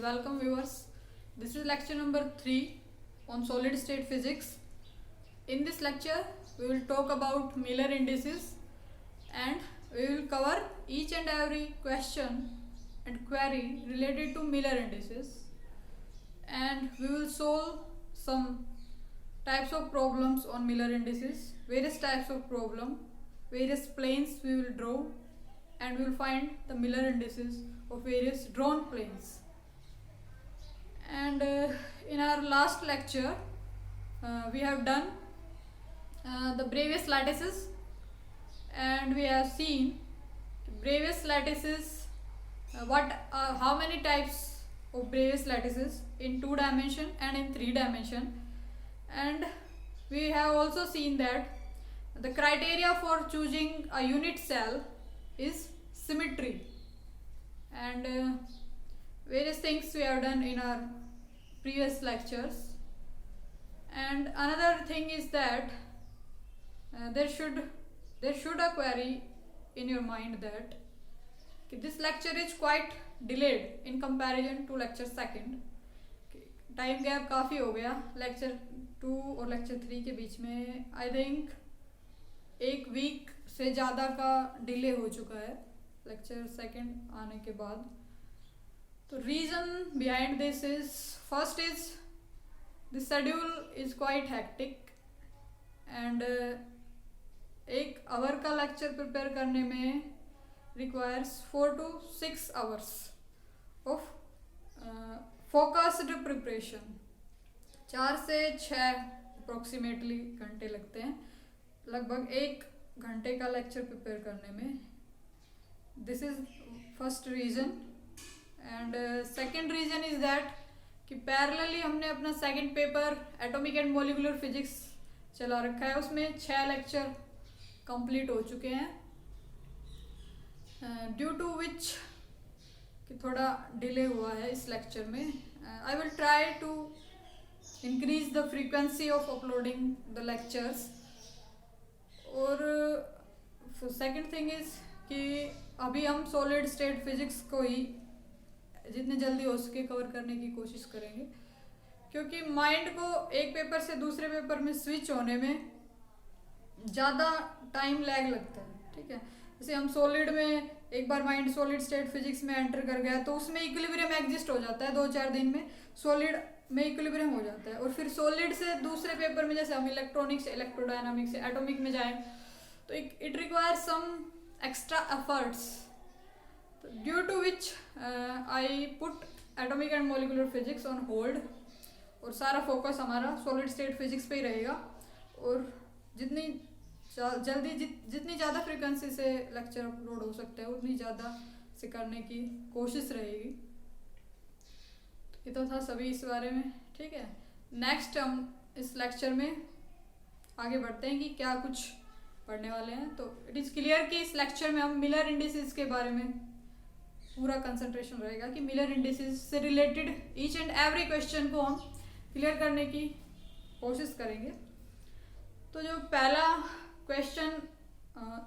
welcome viewers. This is lecture number 3 on solid state physics. In this lecture, we will talk about Miller indices and we will cover each and every question and query related to Miller indices, and we will solve some types of problems on Miller indices, various types of problem, various planes we will draw, and we will find the Miller indices of various drawn planes. And in our last lecture, we have done the Bravais lattices, and we have seen Bravais lattices, how many types of Bravais lattices in 2 dimension and in 3 dimension, and we have also seen that the criteria for choosing a unit cell is symmetry, and various things we have done in our previous lectures. And another thing is that there should a query in your mind that this lecture is quite delayed in comparison to lecture second. Time gap काफ़ी हो गया lecture 2 और lecture 3 के बीच में. I think 1 week से ज़्यादा का delay हो चुका है लेक्चर सेकंड आने के बाद. तो reason behind this is, first is the schedule is quite hectic and 1 hour का लेक्चर प्रिपेयर करने में requires 4 to 6 hours of focused preparation. 4 से 6 अप्रोक्सीमेटली घंटे लगते हैं लगभग 1 घंटे का लेक्चर प्रिपेयर करने में. This is first reason. And second reason is that कि पैरेलली हमने अपना second paper atomic and molecular physics चला रखा है. उसमें 6 लेक्चर कंप्लीट हो चुके हैं, ड्यू टू विच कि थोड़ा डिले हुआ है इस लेक्चर में. I will try to increase the frequency of uploading the lectures. और सेकंड थिंग इज़ कि अभी हम सॉलिड स्टेट फिजिक्स को ही जितने जल्दी हो सके कवर करने की कोशिश करेंगे, क्योंकि माइंड को एक पेपर से दूसरे पेपर में स्विच होने में ज़्यादा टाइम लैग लगता है. ठीक है, जैसे हम सॉलिड में एक बार माइंड सॉलिड स्टेट फिजिक्स में एंटर कर गया तो उसमें इक्विलिब्रियम एग्जिस्ट हो जाता है 2-4 दिन में. सॉलिड में इक्विलिब्रियम हो जाता है और फिर सॉलिड से दूसरे पेपर में जैसे हम इलेक्ट्रॉनिक्स, इलेक्ट्रोडायनामिक्स, एटॉमिक में जाएं तो it requires some extra efforts, due to which I put atomic and molecular physics on hold. और सारा फोकस हमारा सॉलिड स्टेट फिजिक्स पे ही रहेगा. और जितनी ज़्यादा फ्रीक्वेंसी से लेक्चर अपलोड हो सकता है उतनी ज़्यादा से करने की कोशिश रहेगी. ये तो था सभी इस बारे में. ठीक है, नेक्स्ट हम इस लेक्चर में आगे बढ़ते हैं कि क्या कुछ पढ़ने वाले हैं. तो इट इज़ क्लियर कि इस लेक्चर में हम मिलर इंडिसेस के बारे में पूरा कंसंट्रेशन रहेगा कि मिलर इंडिसेस से related each and every question को हम क्लियर करने की कोशिश करेंगे. तो जो पहला क्वेश्चन,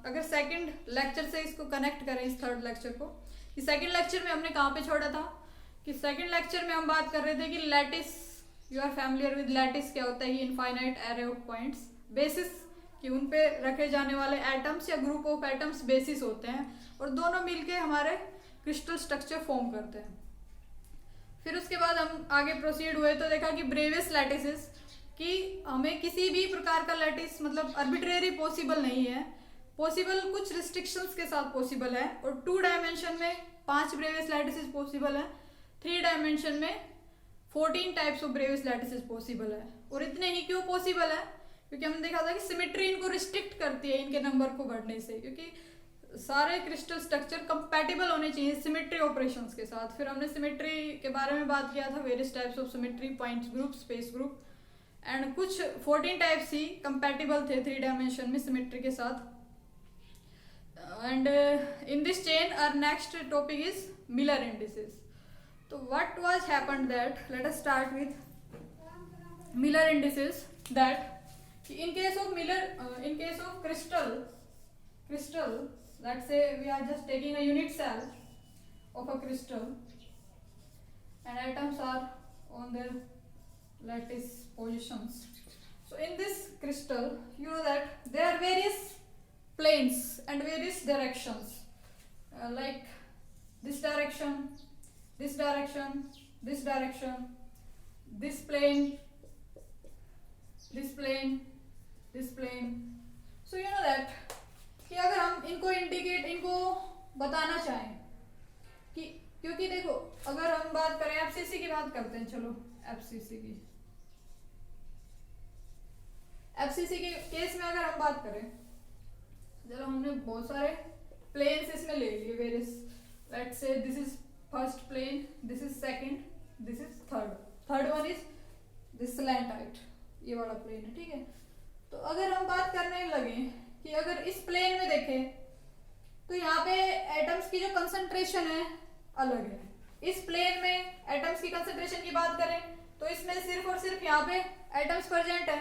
अगर सेकंड लेक्चर से इसको कनेक्ट करें इस थर्ड लेक्चर को, कि सेकंड लेक्चर में हमने कहाँ पे छोड़ा था कि सेकंड लेक्चर में हम बात कर रहे थे कि lattice, you are familiar with lattice क्या होता है. ये infinite array of points, basis कि उन पे रखे जाने वाले एटम्स या ग्रुप ऑफ एटम्स बेसिस होते हैं और दोनों मिलके हमारे क्रिस्टल स्ट्रक्चर फॉर्म करते हैं. फिर उसके बाद हम आगे प्रोसीड हुए तो देखा कि ब्रेवियस लैटिसेस कि हमें किसी भी प्रकार का लैटिस मतलब आर्बिट्रेरी पॉसिबल नहीं है. पॉसिबल कुछ रिस्ट्रिक्शंस के साथ पॉसिबल है. और 2 डायमेंशन में 5 ब्रेवियस लैटिसेस पॉसिबल है, 3 डायमेंशन में 14 types of Bravais lattices possible है. और इतने ही क्यों पॉसिबल है? क्योंकि हमने देखा था कि सिमेट्री इनको रिस्ट्रिक्ट करती है इनके नंबर को बढ़ने से, क्योंकि सारे क्रिस्टल स्ट्रक्चर कंपैटिबल होने चाहिए सिमेट्री ऑपरेशंस के साथ. फिर हमने सिमेट्री के बारे में बात किया था, various types of symmetry, points group, space group, and कुछ 14 टाइप्स ही कंपैटिबल थे 3 डायमेंशन में सिमेट्री के साथ. And in this chain our next topic is Miller indices. तो what was happened that, let us start with Miller indices. That in case of crystal, let's say we are just taking a unit cell of a crystal, and atoms are on their lattice positions. So in this crystal, you know that there are various planes and various directions, like this direction, this direction, this direction, this plane, this plane, this plane. So you know that कि अगर हम इनको indicate, इनको बताना चाहें कि, क्योंकि देखो अगर हम बात करें एफसीसी की, बात करते हैं, चलो एफसीसी की, एफसीसी के केस में अगर हम बात करें, चलो हमने बहुत सारे प्लेन्स इसमें ले लिए various, let's say this is first plane, this is second, this is third one is this slanted, ये वाला प्लेन है, ठीक है। तो अगर हम बात करने लगे कि अगर इस प्लेन में देखें तो यहाँ पे एटम्स की जो कंसंट्रेशन है अलग है। इस प्लेन में एटम्स की कंसंट्रेशन की बात करें तो इसमें सिर्फ और सिर्फ यहाँ पे एटम्स प्रेजेंट है,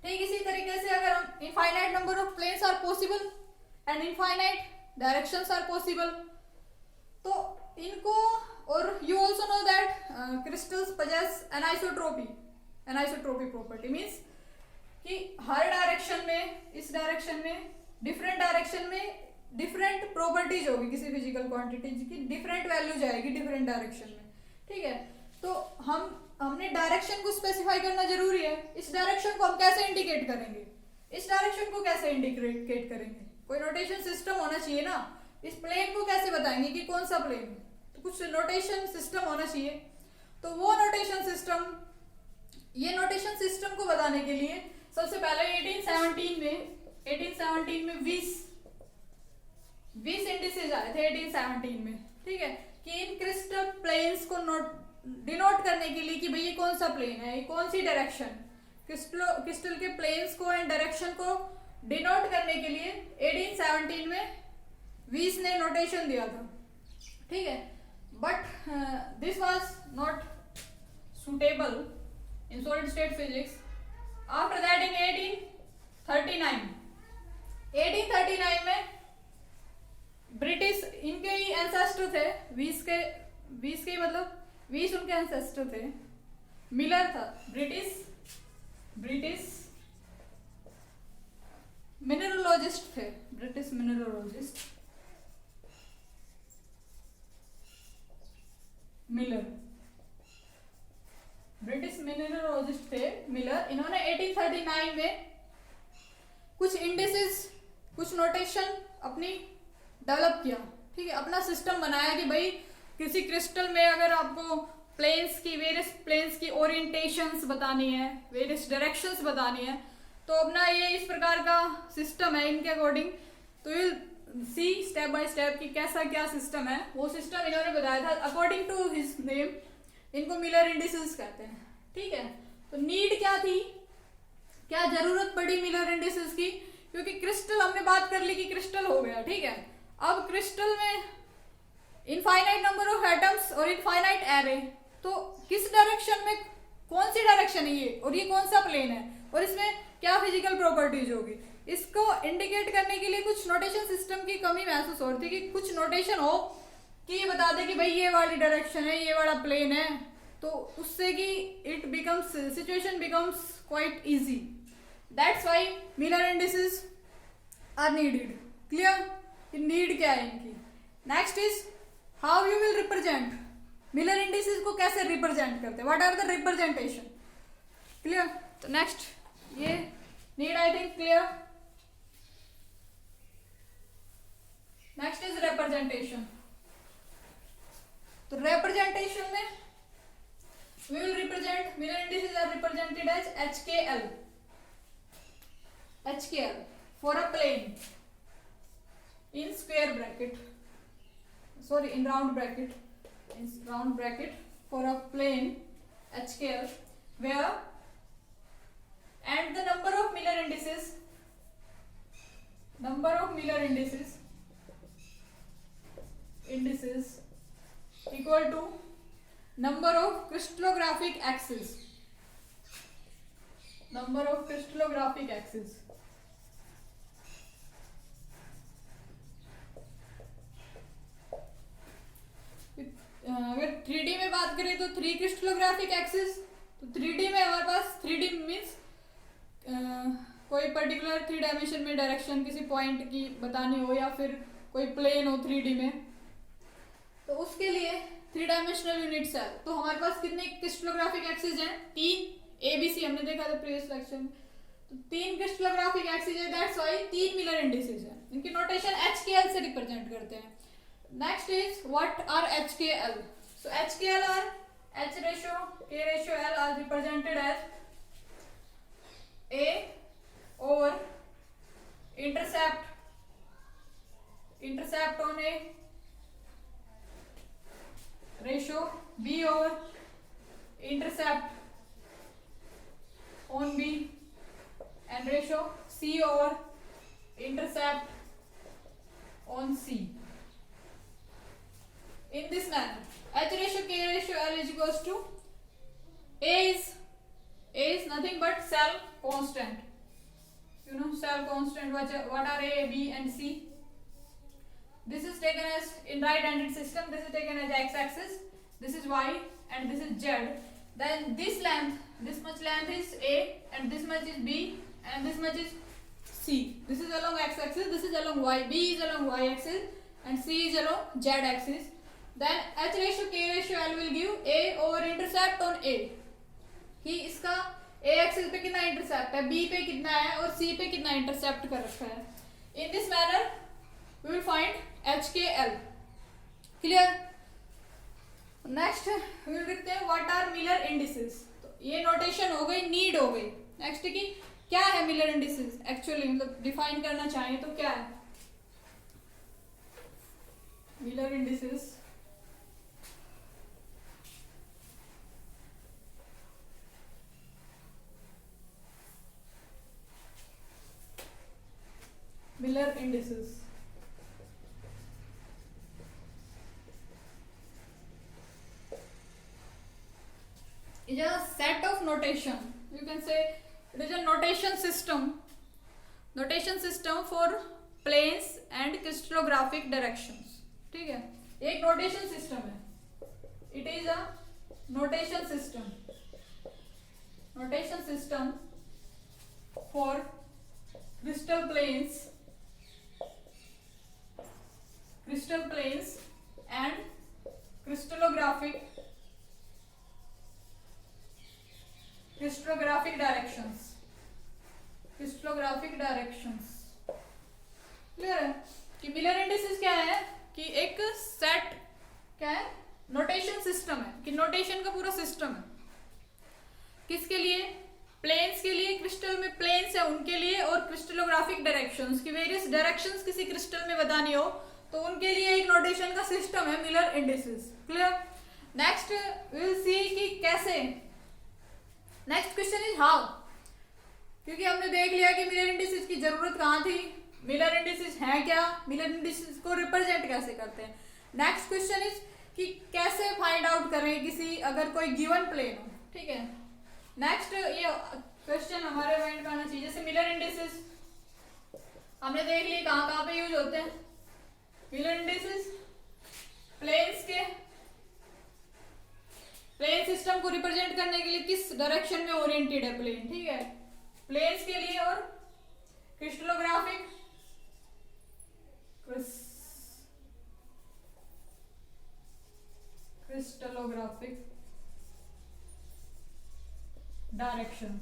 ठीक। इसी तरीके से अगर हम infinite number of planes are possible and infinite directions are possible, तो इनको, और you also know that crystals possess anisotropy property, means कि हर डायरेक्शन में, इस डायरेक्शन में, डिफरेंट डायरेक्शन में डिफरेंट प्रॉपर्टीज होगी, किसी फिजिकल क्वांटिटी की डिफरेंट वैल्यू जाएगी डिफरेंट डायरेक्शन में, ठीक है। तो हमने डायरेक्शन को स्पेसिफाई करना जरूरी है। इस डायरेक्शन को हम कैसे इंडिकेट करेंगे, इस डायरेक्शन को कैसे इंडिकेट करेंगे, कोई नोटेशन सिस्टम होना चाहिए ना। इस प्लेन को कैसे बताएंगे कि कौन सा प्लेन है, तो कुछ नोटेशन सिस्टम होना चाहिए। तो वो नोटेशन सिस्टम, ये नोटेशन सिस्टम को बताने के लिए सबसे पहले 1817 में 20 इंडिसेज आए थे 1817 में, ठीक है, कि इन क्रिस्टल प्लेन्स को डिनोट करने के लिए कि भाई ये कौन सा प्लेन है, ये कौन सी डायरेक्शन, क्रिस्टल के प्लेन्स को एंड डायरेक्शन को डिनोट करने के लिए 1817 में 20 ने नोटेशन दिया था, ठीक है। But this was not suitable in solid state physics. After that in 1839 में ब्रिटिश, इनके ही एंसेस्टर थे, 20 के मतलब 20 उनके एंसेस्टर थे। मिलर था, ब्रिटिश मिनरलोजिस्ट थे, ब्रिटिश मिनरलोजिस्ट मिलर, ब्रिटिश मिनरलोजिस्ट थे मिलर। इन्होंने 1839 में कुछ इंडिसेस, कुछ नोटेशन अपनी डेवलप किया, ठीक है, अपना सिस्टम बनाया कि भाई किसी क्रिस्टल में अगर आपको प्लेन्स की, वेरियस प्लेन्स की ओरिएंटेशंस बतानी है, वेरियस डायरेक्शंस बतानी है, तो अपना ये इस प्रकार का सिस्टम है इनके अकॉर्डिंग। तो you see step by step कि कैसा क्या सिस्टम है, वो सिस्टम इन्होंने बताया था अकॉर्डिंग टू हिज नेम। इनको मिलर इंडिसेस कहते हैं, ठीक है। तो नीड क्या थी, क्या जरूरत पड़ी मिलर इंडिसेस की, क्योंकि क्रिस्टल हमने बात कर ली कि क्रिस्टल हो गया, ठीक है। अब क्रिस्टल में इनफाइनाइट नंबर ऑफ एटम्स और इनफाइनाइट एरे, तो किस डायरेक्शन में, कौन सी डायरेक्शन है ये, और ये कौन सा प्लेन है, और इसमें क्या फिजिकल प्रॉपर्टीज होगी, इसको इंडिकेट करने के लिए कुछ नोटेशन सिस्टम की कमी महसूस हो रही थी, कि कुछ नोटेशन हो कि ये बता दे कि भाई ये वाली डायरेक्शन है, ये वाला प्लेन है, तो उससे कि it becomes, situation becomes quite easy. That's why Miller indices are needed. Clear, need क्या है इनकी। Next is how you will represent, Miller indices को कैसे रिप्रेजेंट करते हैं, what are the representation. Clear, तो नेक्स्ट ये need I think clear. Next is representation. तो रिप्रेजेंटेशन में we will represent, middle indices are represented as HKL for a plane in square bracket, sorry in round bracket for a plane HKL, where and the number of Miller indices equal to number of crystallographic axes, अगर 3D में बात करें तो 3 crystallographic axis, तो 3D में हमारे पास 3D means कोई particular 3 dimension में डायरेक्शन किसी पॉइंट की बतानी हो या फिर कोई प्लेन हो 3D में, तो उसके लिए 3 डायमेंशनल यूनिट्स है। तो हमारे पास कितने क्रिस्टलोग्राफिक एक्सिस हैं? 3 ABC हमने देखा था प्रीवियस लेक्चर में। तो 3 क्रिस्टलोग्राफिक एक्सिस है, दैट्स व्हाई 3 मिलर इंडिसेस है। इनकी नोटेशन HKL से रिप्रेजेंट करते हैं। Next is what are HKL? So HKL are H ratio K ratio L are represented as A over intercept on A ratio, B over intercept on B, and ratio C over intercept on C. In this manner, H ratio K ratio L is equals to A is nothing but cell constant. You know cell constant. What are A, B, and C? This is taken as in right-handed system. This is taken as x-axis. This is y, and this is z. Then this much length is A, and this much is B, and this much is C. This is along x-axis. This is along y. B is along y-axis, and C is along z-axis. Then H ratio K ratio L will give A over intercept on A. कि इसका A axis पे कितना intercept है, B पे कितना है और C पे कितना इंटरसेप्ट कर रखा है। In this manner we will find HKL। Clear? Next we will लिखते हैं व्हाट आर मिलर इंडिसेस। तो ये नोटेशन हो गई, नीड हो गई। नेक्स्ट की क्या है मिलर इंडिसेस एक्चुअली, मतलब डिफाइन करना चाहें तो क्या है Miller indices? Miller indices is a set of notation. You can say it is a notation system for planes and crystallographic directions. ठीक है, एक notation system है. It is a notation system for crystal planes and crystallographic directions. Clear है कि Miller indices क्या है कि एक सेट क्या है, नोटेशन सिस्टम है कि नोटेशन का पूरा सिस्टम है किसके लिए, प्लेन्स के लिए, क्रिस्टल में प्लेन्स है उनके लिए, और क्रिस्टलोग्राफिक डायरेक्शंस की वेरियस डायरेक्शंस किसी क्रिस्टल में बतानी हो तो उनके लिए एक नोटेशन का सिस्टम है Miller indices. Clear? Next we will see कि कैसे। नेक्स्ट क्वेश्चन इज हाउ, क्योंकि हमने देख लिया कि मिलर इंडिसेस की जरूरत कहाँ थी, मिलर इंडिसेस है क्या, मिलर इंडिसेस को रिप्रेजेंट कैसे करते हैं। नेक्स्ट क्वेश्चन इज कि कैसे फाइंड आउट करें किसी अगर कोई गिवन प्लेन हो। ठीक है, नेक्स्ट ये क्वेश्चन हमारे माइंड में आना चाहिए। जैसे मिलर इंडिसेस हमने देख लिए कहाँ कहाँ पे यूज होते हैं। मिलर इंडिसेस प्लेन्स के प्लेन सिस्टम को रिप्रेजेंट करने के लिए किस डायरेक्शन में ओरिएंटेड है प्लेन। ठीक है, प्लेन्स के लिए, और क्रिस्टलोग्राफिक डायरेक्शंस।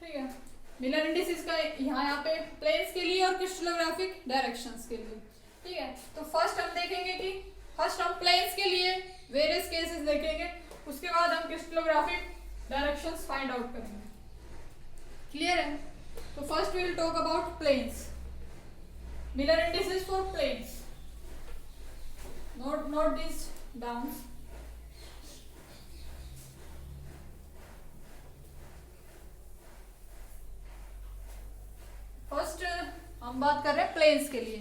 ठीक है, मिलर इंडिसेस का यहाँ पे प्लेन्स के लिए और क्रिस्टलोग्राफिक डायरेक्शंस के लिए। ठीक है, तो फर्स्ट हम देखेंगे कि फर्स्ट हम प्लेन्स के लिए वेरियस केसेस देखेंगे, उसके बाद हम क्रिस्टलोग्राफिक डायरेक्शंस फाइंड आउट करेंगे। क्लियर है? तो first we will talk about planes, Miller indices for planes. Note this down. First हम बात कर रहे हैं प्लेन्स के लिए।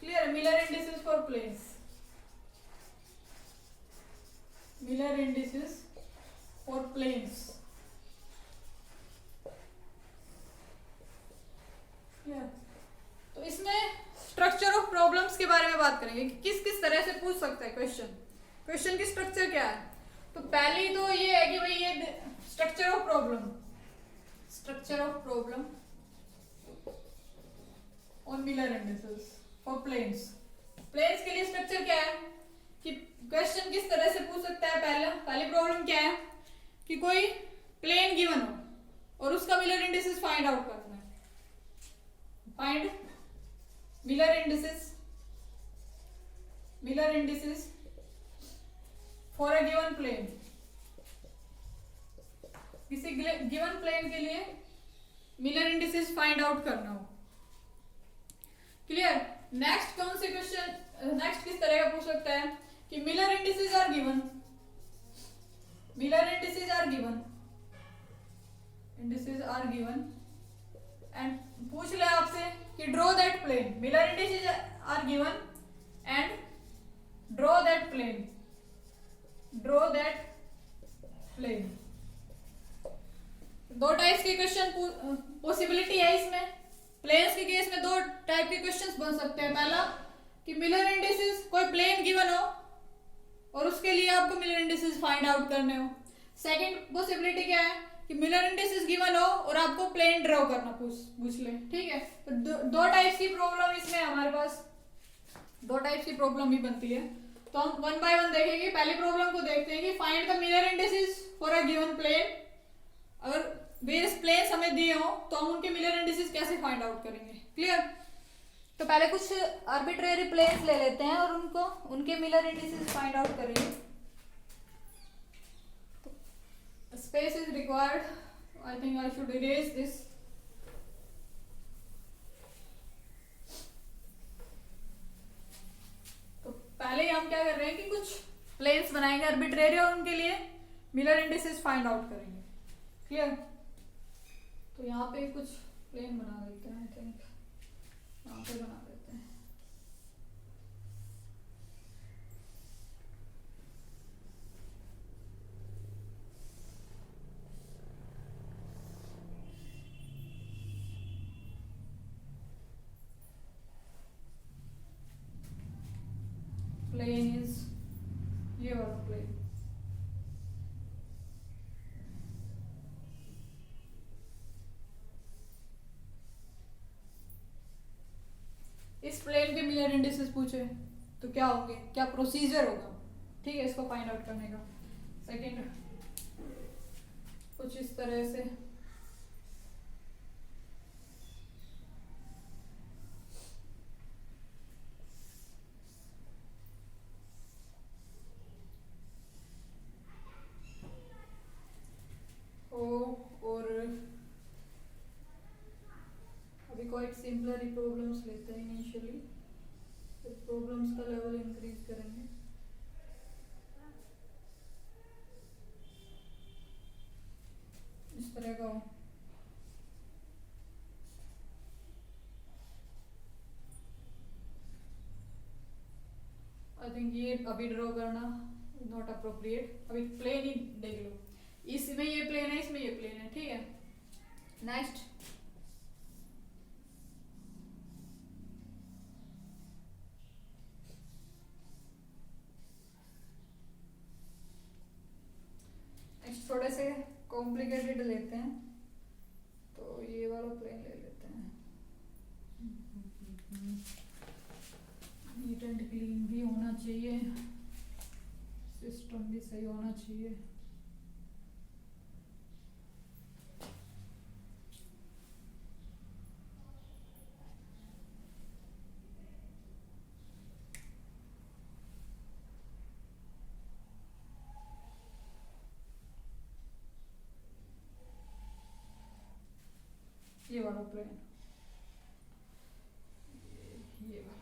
क्लियर है? Miller indices for planes, Miller indices for planes. तो इसमें स्ट्रक्चर ऑफ प्रॉब्लम्स के बारे में बात बात करेंगे कि किस किस तरह से पूछ सकता है क्वेश्चन की स्ट्रक्चर क्या है। तो पहली तो ये है कि भाई ये structure of problem on Miller indices for planes के लिए स्ट्रक्चर क्या है कि क्वेश्चन किस तरह से पूछ सकता है। पहली प्रॉब्लम क्या है कि कोई प्लेन गिवन हो और उसका मिलर इंडिसेस फाइंड आउट करना है। Find Miller indices for a given plane. किसी गिवन प्लेन के लिए मिलर इंडिसेस फाइंड आउट करना हो। क्लियर। नेक्स्ट कौन से क्वेश्चन नेक्स्ट किस तरह का पूछ सकता है कि Miller indices are given and पूछ ले आपसे कि draw that plane. Miller indices are given and draw that plane. दो टाइप्स के क्वेश्चन पॉसिबिलिटी है इसमें। प्लेन्स के केस में दो टाइप के क्वेश्चंस बन सकते हैं। पहला कि मिलर इंडिसेस कोई प्लेन गिवन हो और उसके लिए आपको मिलर इंडिसेस फाइंड आउट करने हो। सेकंड पॉसिबिलिटी क्या है कि मिलर इंडिसेस गिवन हो और आपको प्लेन ड्रॉ करना पूछ ले। ठीक है। तो दो टाइप्स की प्रॉब्लम इसमें हमारे पास दो टाइप्स की प्रॉब्लम ही बनती है। तो हम वन बाय वन देखेंगे। पहली प्रॉब्लम को देखते हैं कि find the Miller indices for a given plane. अगर वेरियस प्लेन्स हमें दिए हो तो हम उनके मिलर इंडिसेस कैसे फाइंड आउट करेंगे। क्लियर। तो पहले कुछ आर्बिट्रेरी प्लेन्स ले लेते हैं और उनके मिलर इंडिसेस फाइंड आउट करेंगे। Space is required. I think I should erase this. तो पहले हम क्या कर रहे हैं कि कुछ प्लेन्स बनाएंगे आर्बिट्रेरी और उनके लिए मिलर इंडिसेस फाइंड आउट करेंगे। क्लियर। तो यहाँ पे कुछ प्लेन बना देते हैं। आई थिंक यहाँ पे बना देते हैं। प्लेन इज ये वाला प्लेन। इस प्लेन के मिलर इंडिसेस पूछे तो क्या होंगे, क्या प्रोसीजर होगा। ठीक है, इसको फाइंड आउट करने का। सेकंड कुछ इस तरह से और अभी क्वाइट सिंपलर ही प्रॉब्लम्स लेते हैं इनिशियली, फिर प्रॉब्लम्स का लेवल इंक्रीज करेंगे। इस तरह का हो। आई थिंक ये अभी ड्रॉ करना नॉट अप्रोप्रिएट। अभी प्लेन ही देख लो, इसमें ये प्लेन है, इसमें ये प्लेन है। ठीक है, नेक्स्ट थोड़े से कॉम्प्लिकेटेड लेते हैं, तो ये वाला प्लेन ले लेते हैं। नीट एंड क्लीन भी होना चाहिए, सिस्टम भी सही होना चाहिए। ये वाला प्लेन, ये वाला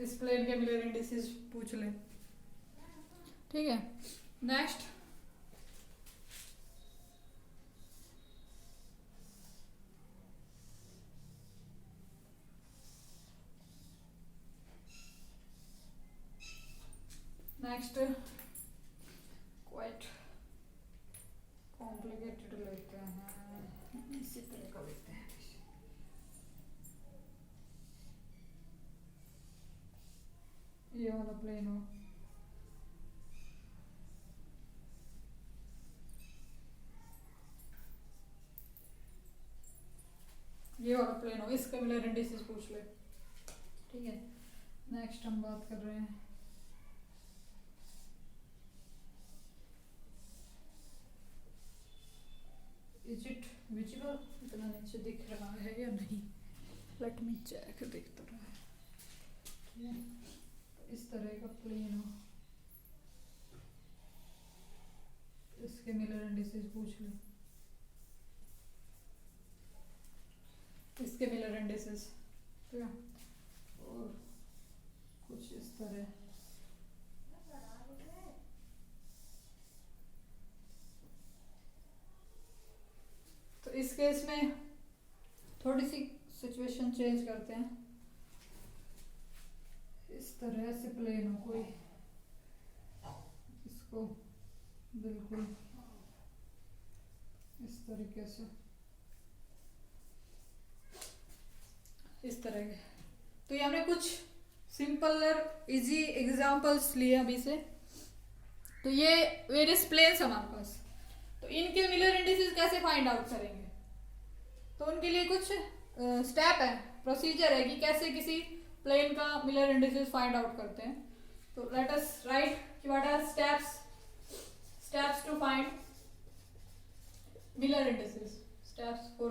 इस प्लेन के मिलर इंडिसेस पूछ ले। ठीक है, नेक्स्ट नेक्स्ट ये वाला प्लेन हो, ये वाला प्लेन हो, इसका मिलर इंडिसेस पूछ ले। ठीक है, नेक्स्ट हम बात कर रहे हैं इज इट विजिबल, इतना नीचे दिख रहा है या नहीं, लेट मी चेक, दिख तो रहा है। ठीक है, तो इस तरह का प्लेन हो, इसके मिलर इंडिसेस पूछ लो, इसके मिलर इंडिसेस। ठीक है, और कुछ इस तरह। तो इस केस में थोड़ी सी सिचुएशन चेंज करते हैं, इस तरह से प्लेन हो कोई, इसको बिल्कुल इस तरीके से, इस तरह के। तो ये हमने कुछ सिंपल और इजी एग्जांपल्स लिए अभी से। तो ये वेरियस प्लेन्स हमारे पास, तो इनके मिलर इंडिसेस कैसे फाइंड आउट करेंगे, तो उनके लिए कुछ स्टेप है, प्रोसीजर है कि कैसे किसी प्लेन का मिलर इंडिसेस फाइंड आउट करते हैं। तो लेट अस राइट कि what are steps to find Miller indices, steps for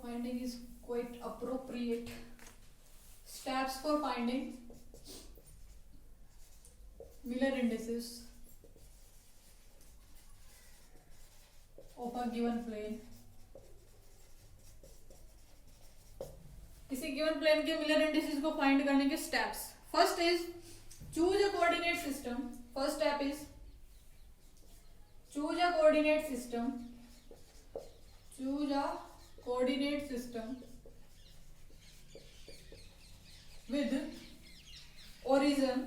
finding is quite appropriate. Steps for finding Miller indices of a given plane. किसी गिवन प्लेन के Miller indices को find करने के steps, first is choose a coordinate system. First step is choose a coordinate system with origin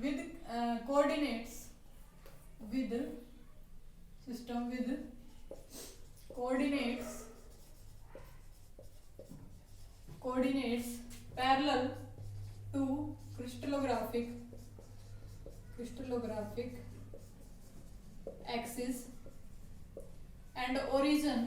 with coordinates with system with coordinates parallel to crystallographic axis and origin